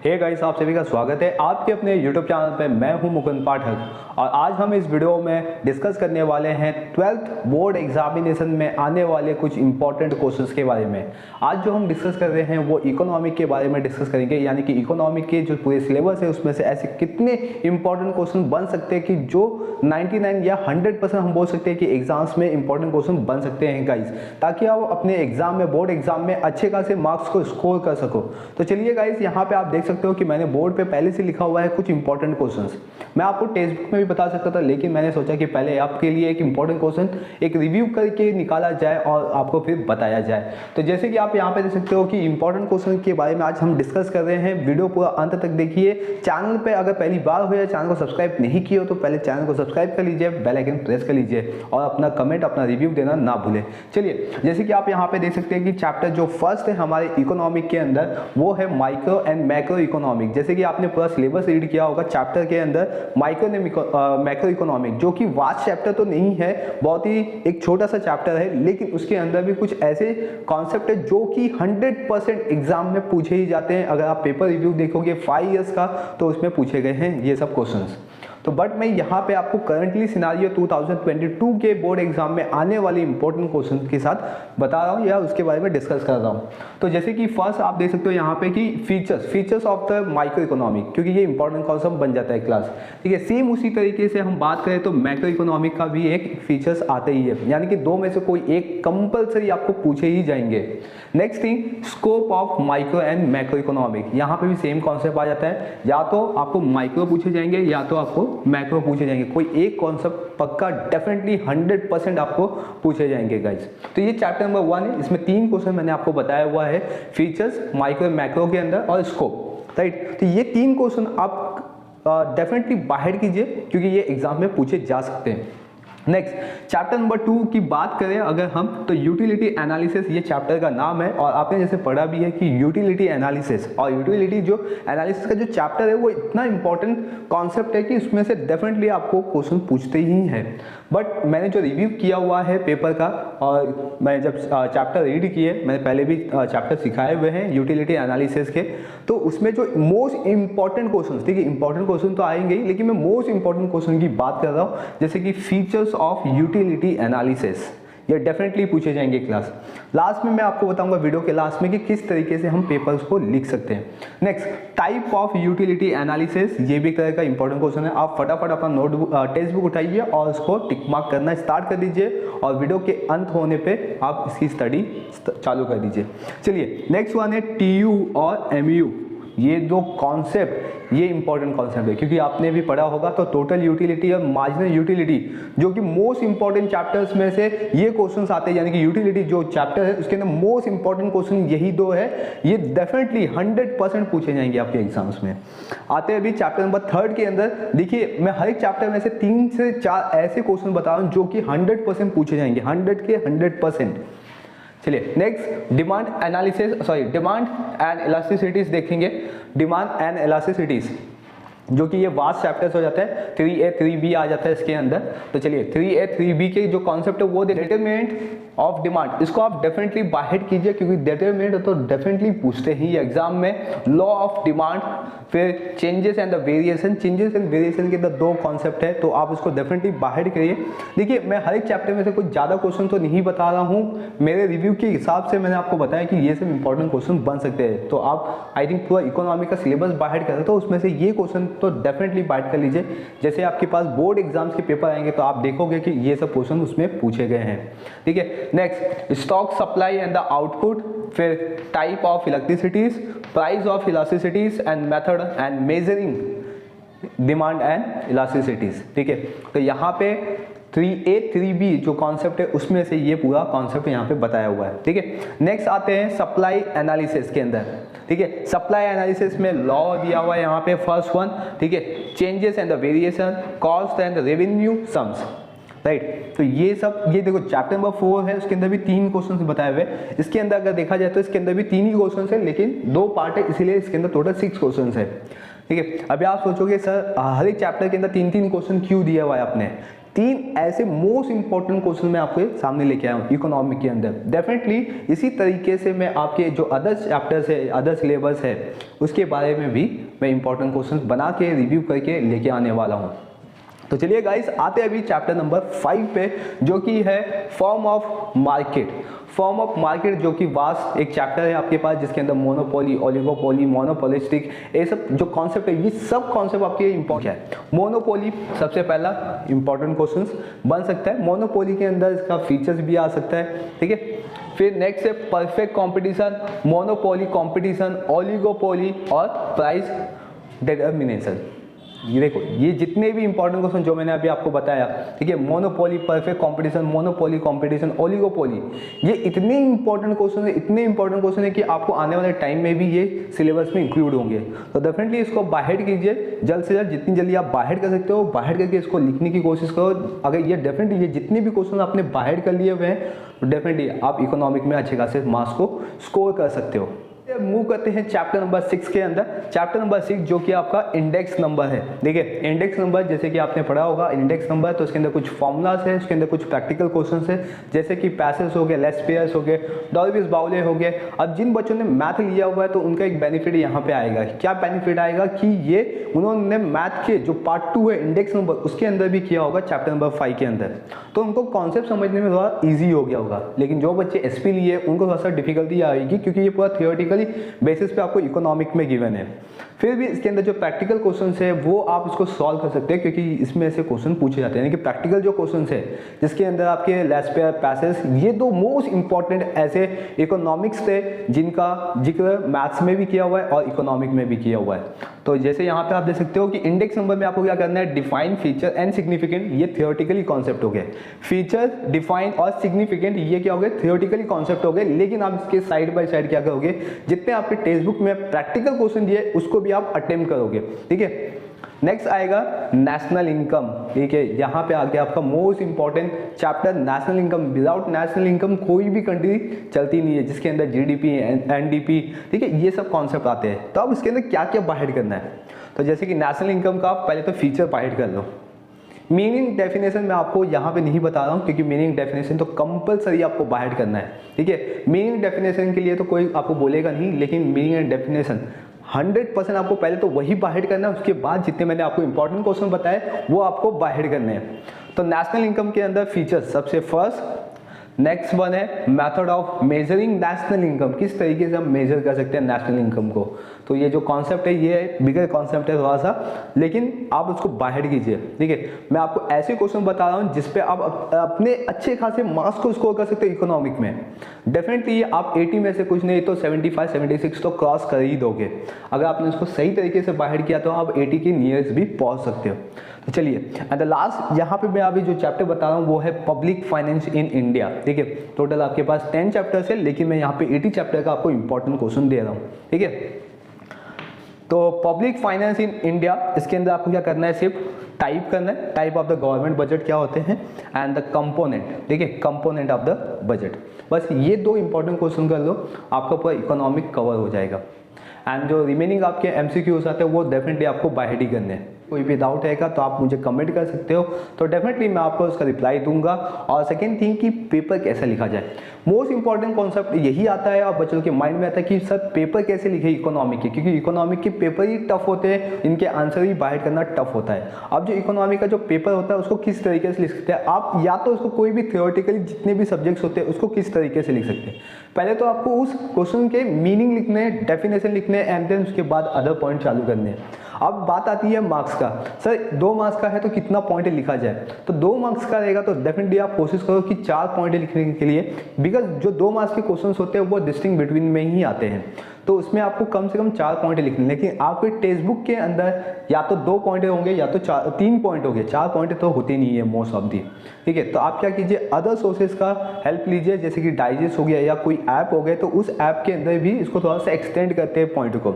Hey guys, आप सभी का स्वागत है आपके अपने YouTube चैनल पे। मैं हूं मुकुंद पाठक और आज हम इस वीडियो में डिस्कस करने वाले हैं 12th बोर्ड एग्जामिनेशन में आने वाले कुछ इंपॉर्टेंट क्वेश्चंस के बारे में। आज जो हम डिस्कस कर रहे हैं वो इकोनॉमिक के बारे में डिस्कस करेंगे, यानी कि इकोनॉमिक के जो पूरे सिलेबस है उसमें से ऐसे कितने इंपॉर्टेंट क्वेश्चन बन सकते हैं कि जो 99 या 100% हम बोल सकते हैं कि एग्जाम्स में इंपॉर्टेंट क्वेश्चन बन सकते हैं गाइस, ताकि आप अपने एग्जाम में, बोर्ड एग्जाम में अच्छे खासे मार्क्स को स्कोर कर सको। तो चलिए गाइस, यहाँ पे आप देख सकते हो कि मैंने बोर्ड पे पहले से लिखा हुआ है कुछ इंपॉर्टेंट क्वेश्चंस। मैं आपको टेक्स्ट बुक में भी बता सकता था, लेकिन मैंने सोचा कि पहले आपके लिए एक इंपॉर्टेंट क्वेश्चन एक रिव्यू करके निकाला जाए और आपको फिर बताया जाए। तो जैसे कि आप यहाँ पे देख सकते हो कि इंपॉर्टेंट क्वेश्चन के बारे में आज हम डिस्कस कर रहे हैं। वीडियो पूरा अंत तक देखिए। चैनल पे अगर पहली बार हो या चैनल को सब्सक्राइब नहीं किया हो तो पहले चैनल को सब्सक्राइब कर लीजिए, बेल आइकन प्रेस कर लीजिए और अपना कमेंट, अपना रिव्यू देना ना भूलें। चलिए, जैसे कि आप यहाँ पे देख सकते हैं कि चैप्टर जो फर्स्ट है हमारे इकोनॉमिक के अंदर वो है माइक्रो एंड मैक्रो इकोनॉमिक। जैसे कि आपने पूरा सिलेबस रीड किया होगा, चैप्टर के अंदर माइक्रो एंड मैक्रो इकोनॉमिक, जो कि वास्ट चैप्टर तो नहीं है, बहुत ही एक छोटा सा चैप्टर है, लेकिन उसके अंदर भी कुछ ऐसे कॉन्सेप्ट है जो कि 100% एग्जाम में पूछे ही जाते हैं। अगर आप पेपर रिव्यू देखोगे 5 इयर्स का तो उसमें पूछे गए हैं ये सब क्वेश्चंस। तो बट मैं यहाँ पे आपको करंटली सिनारियो 2022 के बोर्ड एग्जाम में आने वाले इंपॉर्टेंट क्वेश्चन के साथ बता रहा हूँ या उसके बारे में डिस्कस कर रहा हूँ। तो जैसे कि फर्स्ट आप देख सकते हो यहाँ पे कि features of the micro economic, क्योंकि ये इंपॉर्टेंट कॉन्सेप्ट बन जाता है क्लास, ठीक है। सेम उसी तरीके से हम बात करें तो मैक्रो इकोनॉमिक का भी एक फीचर्स आते ही है, यानी कि दो में से कोई एक कंपल्सरी आपको पूछे ही जाएंगे। Next thing, scope of micro and macro economic, यहाँ पे भी सेम कॉन्सेप्ट आ जाता है, या तो आपको माइक्रो पूछे जाएंगे या तो आपको मैक्रो पूछे जाएंगे। कोई एक कॉन्सेप्ट पक्का डेफिनेटली 100% आपको पूछे जाएंगे गाइस। तो ये चैप्टर नंबर 1 है, इसमें 3 क्वेश्चन मैंने आपको बताया हुआ है, फीचर्स, माइक्रो मैक्रो के अंदर और स्कोप, राइट। तो ये 3 क्वेश्चन आप डेफिनेटली बाहर कीजिए क्योंकि ये एग्जाम में पूछे जा सकते हैं। नेक्स्ट, चैप्टर नंबर 2 की बात करें अगर हम, तो यूटिलिटी एनालिसिस ये चैप्टर का नाम है और आपने जैसे पढ़ा भी है कि यूटिलिटी एनालिसिस, और यूटिलिटी जो एनालिसिस का जो चैप्टर है वो इतना इंपॉर्टेंट कॉन्सेप्ट है कि उसमें से डेफिनेटली आपको क्वेश्चन पूछते ही हैं। बट मैंने जो रिव्यू किया हुआ है पेपर का, और मैं जब चैप्टर रीड किए, मैंने पहले भी चैप्टर सिखाए हुए हैं यूटिलिटी एनालिसिस के, तो उसमें जो मोस्ट इंपॉर्टेंट क्वेश्चन, ठीक है, इंपॉर्टेंट क्वेश्चन तो आएंगे ही, लेकिन मैं मोस्ट इंपॉर्टेंट क्वेश्चन की बात कर रहा हूँ, जैसे कि फीचर्स ऑफ यूटिलिटी एनालिसिस, ये डेफिनेटली पूछे जाएंगे क्लास। लास्ट में मैं आपको बताऊंगा वीडियो के लास्ट में कि किस तरीके से हम पेपर्स को लिख सकते हैं। Next, type of utility analysis, ये भी एक तरह का इंपॉर्टेंट क्वेश्चन है। आप फटाफट अपना नोटबुक, टेक्स्ट बुक उठाइए और उसको टिक मार्क करना स्टार्ट कर दीजिए और वीडियो के अंत होने पे आप इसकी स्टडी चालू कर दीजिए। चलिए, नेक्स्ट वन है TU और MU। ये दो कॉन्सेप्ट, ये इंपॉर्टेंट कॉन्सेप्ट है क्योंकि आपने भी पढ़ा होगा। तो टोटल यूटिलिटी और मार्जिनल यूटिलिटी, जो कि मोस्ट इंपॉर्टेंट चैप्टर्स में से ये क्वेश्चंस आते हैं, यानी कि यूटिलिटी जो चैप्टर है उसके अंदर मोस्ट इंपॉर्टेंट क्वेश्चन यही दो है। ये डेफिनेटली 100% पूछे जाएंगे आपके एग्जाम्स में। आते हैं अभी चैप्टर नंबर 3 के अंदर। देखिए, मैं हर एक चैप्टर में से 3 से 4 ऐसे क्वेश्चन बता रहा हूँ जो कि 100% पूछे जाएंगे, 100 के 100%। चलिए, नेक्स्ट, डिमांड एंड इलास्टिसिटीज देखेंगे। डिमांड एंड इलास्टिसिटीज, जो कि ये वास्ट चैप्टर्स हो जाता है, 3A 3B आ जाता है इसके अंदर। तो चलिए, 3A 3B के जो कॉन्सेप्ट है वो डिटरमिनेंट ऑफ डिमांड, इसको आप डेफिनेटली बाहर कीजिए क्योंकि डिटरमिनेंट तो डेफिनेटली पूछते ही एग्जाम में। लॉ ऑफ डिमांड, फिर changes and the variation, changes and variation के दो कॉन्सेप्ट है, तो आप उसको डेफिनेटली बाहर करिए। देखिए, मैं हर एक चैप्टर में से कुछ ज़्यादा क्वेश्चन तो नहीं बता रहा हूँ, मेरे रिव्यू के हिसाब से मैंने आपको बताया कि ये सब इंपॉर्टेंट क्वेश्चन बन सकते हैं। तो आप आई थिंक पूरा इकोनॉमी का सिलेबस बाहर करें तो उसमें से ये क्वेश्चन तो डेफिनेटली बाहर कर लीजिए। जैसे आपके पास बोर्ड एग्जाम्स के पेपर आएंगे तो आप देखोगे कि ये सब क्वेश्चन उसमें पूछे गए हैं, ठीक है। Next, stock supply and the output, फिर type of electricities, price of elasticities and method and measuring demand and elasticities, ठीक है। तो यहाँ पे 3A 3B जो कॉन्सेप्ट है उसमें से ये पूरा कॉन्सेप्ट यहाँ पे बताया हुआ है, ठीक है। नेक्स्ट आते हैं सप्लाई एनालिसिस के अंदर, ठीक है। सप्लाई एनालिसिस में लॉ दिया हुआ है यहाँ पे, फर्स्ट वन, ठीक है, changes and the variation, cost and revenue sums, right. तो ये सब, ये देखो चैप्टर नंबर 4 है, उसके अंदर भी 3 क्वेश्चन बताए हुए। इसके अंदर अगर देखा जाए तो इसके अंदर भी 3 ही क्वेश्चन है, लेकिन 2 पार्ट है, इसीलिए इसके अंदर टोटल 6 क्वेश्चन है, ठीक है। अभी आप सोचोगे सर हर एक चैप्टर के अंदर 3-3 क्वेश्चन क्यों दिया हुआ है आपने? 3 ऐसे मोस्ट इंपॉर्टेंट क्वेश्चन मैं आपके सामने लेके आया हूँ इकोनॉमिक के अंदर। डेफिनेटली इसी तरीके से मैं आपके जो अदर चैप्टर्स है, अदर सिलेबस है, उसके बारे में भी मैं इंपॉर्टेंट क्वेश्चन बना के रिव्यू करके लेके आने वाला हूँ। तो चलिए गाइस, आते हैं अभी चैप्टर नंबर 5 पे, जो कि है form of market. Form of market जो कि वास्ट एक चैप्टर है आपके पास, जिसके अंदर मोनोपोली, ओलिगोपोली, मोनोपोलिस्टिक, ये सब जो कॉन्सेप्ट है, ये सब कॉन्सेप्ट आपके इंपॉर्टेंट है। मोनोपोली सबसे पहला इंपॉर्टेंट क्वेश्चन बन सकता है। मोनोपोली के अंदर इसका फीचर्स भी आ सकता है, ठीक है। फिर नेक्स्ट है perfect competition, monopoly competition, oligopoly और प्राइस डिटर्मिनेशन। ये देखो, ये जितने भी इंपॉर्टेंट क्वेश्चन जो मैंने अभी आपको बताया, ठीक है, monopoly, perfect competition, monopoly competition, oligopoly, ये इतने इंपॉर्टेंट क्वेश्चन है, इतने इंपॉर्टेंट क्वेश्चन है कि आपको आने वाले टाइम में भी ये सिलेबस में इंक्लूड होंगे। तो डेफिनेटली इसको बाहर कीजिए, जल्द से जल्द, जितनी जल्दी आप बाहर कर सकते हो बाहर करके इसको लिखने की कोशिश करो। अगर ये डेफिनेटली ये जितने भी क्वेश्चन आपने बाहर कर लिए हुए हैं, तो डेफिनेटली आप इकोनॉमिक में अच्छे खासे मार्क्स को स्कोर कर सकते हो। मूव करते हैं चैप्टर नंबर 6 के अंदर। चैप्टर नंबर 6 जो कि आपका इंडेक्स नंबर है। देखिए, इंडेक्स नंबर जैसे कि आपने पढ़ा होगा, इंडेक्स नंबर तो इसके अंदर कुछ फॉर्मूलाज है, उसके अंदर कुछ प्रैक्टिकल क्वेश्चंस है, जैसे कि पैसेज हो गए, लेस पेयर्स हो गए, डॉल्बिस बाउले हो गए। अब जिन बच्चों ने मैथ लिया हुआ है तो उनका एक बेनिफिट यहाँ पे आएगा। क्या बेनिफिट आएगा कि ये उन्होंने मैथ के जो पार्ट 2 है इंडेक्स नंबर, उसके अंदर भी किया होगा चैप्टर नंबर 5 के अंदर, तो उनको कॉन्सेप्ट समझने में थोड़ा ईजी हो गया होगा। लेकिन जो बच्चे एसपी लिए उनको थोड़ा सा डिफिकल्टी आएगी, क्योंकि ये पूरा थियोरेटिकली बेसिस पे आपको इकोनॉमिक में गिवन है। फिर भी इसके अंदर जो प्रैक्टिकल क्वेश्चंस है वो आप इसको सॉल्व कर सकते हैं, क्योंकि इसमें ऐसे क्वेश्चन पूछे जाते हैं। यानी कि प्रैक्टिकल जो क्वेश्चंस है जिसके अंदर आपके लेस पेयर, पैसेज, ये 2 मोस्ट इंपॉर्टेंट ऐसे इकोनॉमिक्स थे जिनका जिक्र मैथ्स में भी किया हुआ है और इकोनॉमिक में भी किया हुआ है। तो जैसे यहाँ पे आप देख सकते हो कि इंडेक्स नंबर में आपको क्या करना है, डिफाइन, फीचर एंड सिग्निफिकेंट, ये थियोरेटिकली कॉन्सेप्ट हो गए। फीचर, डिफाइन और सिग्निफिकेंट ये क्या हो गए, थियोरेटिकली कॉन्सेप्ट हो गए। लेकिन आप इसके साइड बाय साइड क्या करोगे, जितने आपके टेक्स्ट बुक में प्रैक्टिकल क्वेश्चन दिए उसको भी आप अटेम्प्ट करोगे, ठीक है। नेक्स्ट आएगा नेशनल इनकम, ठीक है। यहाँ पे आ गया आपका most important chapter national income. Without national income कोई भी कंट्री चलती नहीं है, जिसके अंदर जीडीपी, एनडीपी, ठीक है, ये सब कॉन्सेप्ट आते हैं। तो अब इसके अंदर क्या क्या बाहर करना है, तो जैसे कि नेशनल इनकम का पहले तो फीचर बाहर कर लो। मीनिंग डेफिनेशन मैं आपको यहाँ पे नहीं बता रहा हूँ, क्योंकि मीनिंग डेफिनेशन तो कंपलसरी आपको बाहर करना है, ठीक है। मीनिंग डेफिनेशन के लिए तो कोई आपको बोलेगा नहीं, लेकिन मीनिंग एंड डेफिनेशन 100% आपको पहले तो वही बाहर करना है। उसके बाद जितने मैंने आपको इंपॉर्टेंट क्वेश्चन बताए वो आपको बाहर करने हैं। तो नेशनल इनकम के अंदर फीचर्स सबसे फर्स्ट। नेक्स्ट वन है method of measuring national income, किस तरीके से हम मेजर कर सकते हैं नेशनल इनकम को। तो ये जो कॉन्सेप्ट है ये बिगर कॉन्सेप्ट है थोड़ा सा, लेकिन आप उसको बाहर कीजिए, ठीक है। मैं आपको ऐसे क्वेश्चन बता रहा हूँ जिसपे आप अपने अच्छे खासे मार्क्स को स्कोर कर सकते हो इकोनॉमिक में। डेफिनेटली आप 80 में से कुछ नहीं तो 75, 76 तो क्रॉस कर ही दोगे। अगर आपने उसको सही तरीके से बाहर किया तो आप 80 के नियरेस्ट भी पहुँच सकते हो। तो चलिए, एंड द लास्ट यहाँ पे मैं अभी जो चैप्टर बता रहा हूँ वो है पब्लिक फाइनेंस इन इंडिया, ठीक है। टोटल आपके पास 10 चैप्टर्स है, लेकिन मैं यहाँ पे 80 चैप्टर का आपको इंपॉर्टेंट क्वेश्चन दे रहा हूँ, ठीक है। तो पब्लिक फाइनेंस इन इंडिया, इसके अंदर आपको क्या करना है, सिर्फ टाइप करना है, type of the government budget क्या होते हैं एंड द कंपोनेंट, ठीक है, कंपोनेंट ऑफ द बजट। बस ये 2 इंपॉर्टेंट क्वेश्चन कर लो, आपका पूरा इकोनॉमिक कवर हो जाएगा। एंड जो रिमेनिंग आपके एमसीक्यूज आते हैं वो डेफिनेटली आपको बाहर ही करने हैं। कोई भी डाउट रहेगा तो आप मुझे कमेंट कर सकते हो, तो डेफिनेटली मैं आपको उसका रिप्लाई दूंगा। और सेकंड थिंग कि पेपर कैसे लिखा जाए, मोस्ट इंपॉर्टेंट कॉन्सेप्ट यही आता है और बच्चों के माइंड में आता है कि सर पेपर कैसे लिखे इकोनॉमिक के, क्योंकि इकोनॉमिक के पेपर ही टफ होते हैं, इनके आंसर भी बाहर करना टफ होता है। अब जो इकोनॉमिक का जो पेपर होता है उसको किस तरीके से लिख सकते हैं आप, या तो उसको कोई भी थियोरेटिकली जितने भी सब्जेक्ट्स होते हैं उसको किस तरीके से लिख सकते हैं। पहले तो आपको उस क्वेश्चन के मीनिंग लिखने, डेफिनेशन लिखने, एंड देन उसके बाद अदर पॉइंट चालू करने हैं। अब बात आती है मार्क्स का, सर 2 मार्क्स का है तो कितना पॉइंट लिखा जाए। तो 2 मार्क्स का रहेगा तो डेफिनेटली आप कोशिश करो कि 4 पॉइंट लिखने के लिए, बिकॉज जो 2 मार्क्स के क्वेश्चंस होते हैं वो डिस्टिंक्ट बिटवीन में ही आते हैं, तो उसमें आपको कम से कम 4 पॉइंट लिखने। लेकिन आपके टेक्स्ट बुक के अंदर या तो 2 पॉइंट होंगे या तो 3 पॉइंट होंगे, 4 पॉइंट तो होते नहीं है मोस्ट ऑफ दी, ठीक है। तो आप क्या कीजिए, अदर सोर्सेज का हेल्प लीजिए, जैसे कि डाइजेस्ट हो गया या कोई ऐप हो गया, तो उस ऐप के अंदर भी इसको थोड़ा सा एक्सटेंड करते हैं पॉइंट को,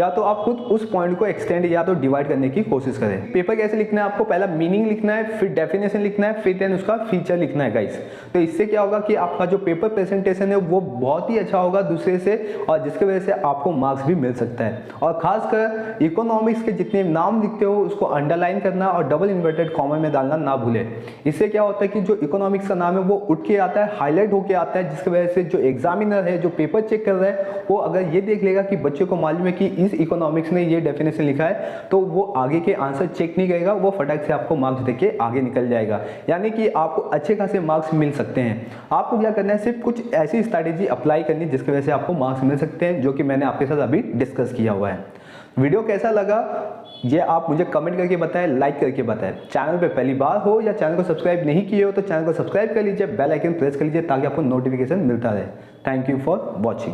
या तो आप खुद उस पॉइंट को एक्सटेंड या तो डिवाइड करने की कोशिश करें। पेपर कैसे लिखना है, आपको पहला मीनिंग लिखना है, फिर डेफिनेशन लिखना है, फिर देन उसका फीचर लिखना है गाइस। तो इससे क्या होगा कि आपका जो पेपर प्रेजेंटेशन है वो बहुत ही अच्छा होगा दूसरे से, और जिसकी वजह से से आपको मार्क्स भी मिल सकता है। और खासकर इकोनॉमिक्स के जितने नाम लिखते हो उसको अंडरलाइन करना और डबल इन्वर्टेड कॉमा में डालना ना भूले। इससे क्या होता है कि जो इकोनॉमिक्स का नाम है वो उठ के आता है, हाईलाइट होके आता है, जिसकी वजह से जो एग्जामिनर है, जो पेपर चेक कर रहा है, वो अगर ये देख लेगा कि बच्चे को मालूम है कि इस इकोनॉमिक्स ने ये डेफिनेशन लिखा है, तो वो आगे के आंसर चेक नहीं करेगा, वो फटाक से आपको मार्क्स देके आगे निकल जाएगा। यानी कि आपको अच्छे खासे मार्क्स मिल सकते हैं। आपको क्या करना है, सिर्फ कुछ ऐसी स्ट्रैटेजी अप्लाई करनी जिसकी वजह से आपको मार्क्स मिल सकते हैं, जो कि मैंने आपके साथ अभी डिस्कस किया हुआ है। वीडियो कैसा लगा ये आप मुझे कमेंट करके बताएं, लाइक करके बताएं। चैनल पे पहली बार हो या चैनल को सब्सक्राइब नहीं किए हो तो चैनल को सब्सक्राइब कर लीजिए, बेल आइकन प्रेस कर लीजिए ताकि आपको नोटिफिकेशन मिलता रहे। Thank you for watching.